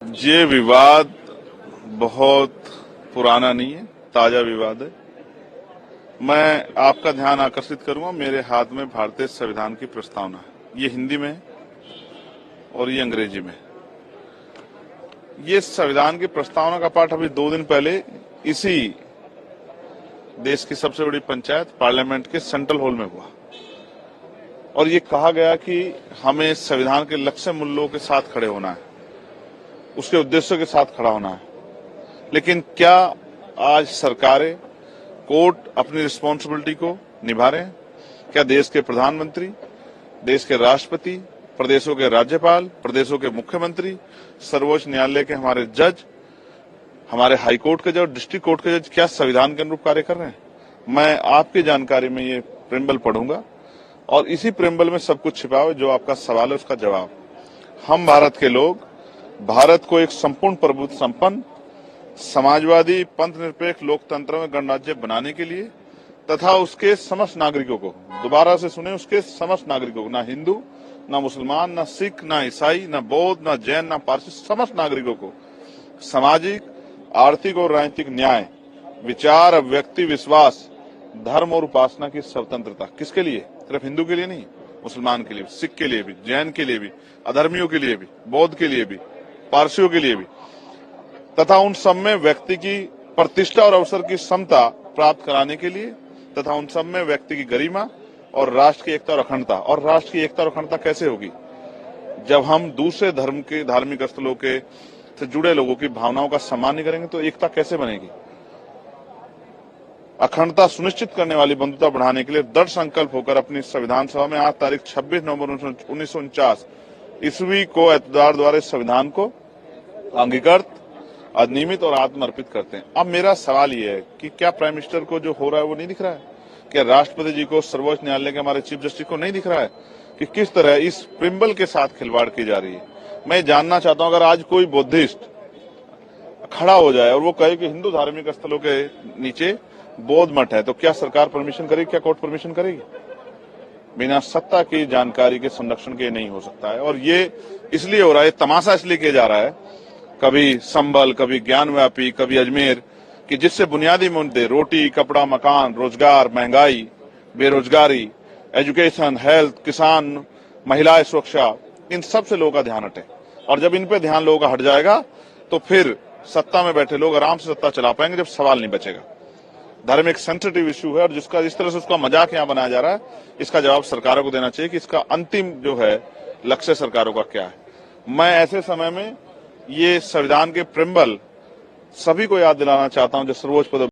ये विवाद बहुत पुराना नहीं है, ताजा विवाद है। मैं आपका ध्यान आकर्षित करूंगा, मेरे हाथ में भारतीय संविधान की प्रस्तावना है। ये हिंदी में है और ये अंग्रेजी में है। ये संविधान की प्रस्तावना का पाठ अभी 2 दिन पहले इसी देश की सबसे बड़ी पंचायत पार्लियामेंट के सेंट्रल हॉल में हुआ और ये कहा गया कि हमें संविधान के लक्ष्य मूल्यों के साथ खड़े होना है, उसके उद्देश्यों के साथ खड़ा होना है। लेकिन क्या आज सरकारें, कोर्ट अपनी रिस्पॉन्सिबिलिटी को निभा रहे हैं? क्या देश के प्रधानमंत्री, देश के राष्ट्रपति, प्रदेशों के राज्यपाल, प्रदेशों के मुख्यमंत्री, सर्वोच्च न्यायालय के हमारे जज, हमारे हाई कोर्ट के जज, डिस्ट्रिक्ट कोर्ट के जज क्या संविधान के अनुरूप कार्य कर रहे हैं? मैं आपकी जानकारी में ये प्रेम्बल पढ़ूंगा और इसी प्रेम्बल में सब कुछ छिपा हुआ है। जो आपका सवाल है उसका जवाब। हम भारत के लोग भारत को एक संपूर्ण प्रभुत्व संपन्न समाजवादी पंथ निरपेक्ष लोकतंत्र में गणराज्य बनाने के लिए तथा उसके समस्त नागरिकों को, दोबारा से सुने, उसके समस्त नागरिकों को, ना हिंदू, ना मुसलमान, ना सिख, ना ईसाई, ना बौद्ध, ना जैन, ना पारसी, समस्त नागरिकों को सामाजिक, आर्थिक और राजनीतिक न्याय, विचार, अभिव्यक्ति, विश्वास, धर्म और उपासना की स्वतंत्रता। किसके लिए? सिर्फ हिंदू के लिए नहीं, मुसलमान के लिए, सिख के लिए भी, जैन के लिए भी, अधर्मियों के लिए भी, बौद्ध के लिए भी, पारसियों के लिए भी, तथा उन सब में व्यक्ति की प्रतिष्ठा और अवसर की समता प्राप्त कराने के लिए, तथा उन सब में व्यक्ति की गरिमा और राष्ट्र की एकता और अखंडता। और राष्ट्र की एकता और अखंडता कैसे होगी? जब हम दूसरे धर्म के धार्मिक स्थलों के से जुड़े लोगों की भावनाओं का सम्मान नहीं करेंगे तो एकता कैसे बनेगी? अखंडता सुनिश्चित करने वाली बंधुता बढ़ाने के लिए दृढ़ संकल्प होकर अपनी संविधान सभा में आज तारीख 26 नवंबर 1949 ईस्वी को एतदार द्वारा इस संविधान को अंगीकृत, अधिनियमित और आत्मर्पित करते हैं। अब मेरा सवाल ये है कि क्या प्राइम मिनिस्टर को जो हो रहा है वो नहीं दिख रहा है? क्या राष्ट्रपति जी को, सर्वोच्च न्यायालय के हमारे चीफ जस्टिस को नहीं दिख रहा है कि किस तरह इस प्रिम्बल के साथ खिलवाड़ की जा रही है? मैं जानना चाहता हूं, अगर आज कोई बुद्धिस्ट खड़ा हो जाए और वो कहे कि हिंदू धार्मिक स्थलों के नीचे बौद्ध मठ है, तो क्या सरकार परमिशन करेगी? क्या कोर्ट परमिशन करेगी? बिना सत्ता की जानकारी के संरक्षण के नहीं हो सकता है। और ये इसलिए हो रहा है, तमाशा इसलिए किया जा रहा है, कभी संभल, कभी ज्ञानव्यापी, कभी अजमेर, कि जिससे बुनियादी मुद्दे रोटी, कपड़ा, मकान, रोजगार, महंगाई, बेरोजगारी, एजुकेशन, हेल्थ, किसान, महिला सुरक्षा, इन सब से लोगों का ध्यान हटे। और जब इन पे ध्यान लोगों का हट जाएगा तो फिर सत्ता में बैठे लोग आराम से सत्ता चला पाएंगे, जब सवाल नहीं बचेगा। धर्म एक सेंसिटिव इश्यू है और जिसका जिस तरह से उसका मजाक यहाँ बनाया जा रहा है, इसका जवाब सरकारों को देना चाहिए कि इसका अंतिम जो है लक्ष्य सरकारों का क्या है। मैं ऐसे समय में ये संविधान के प्रिम्बल सभी को याद दिलाना चाहता हूं जो सर्वोच्च पद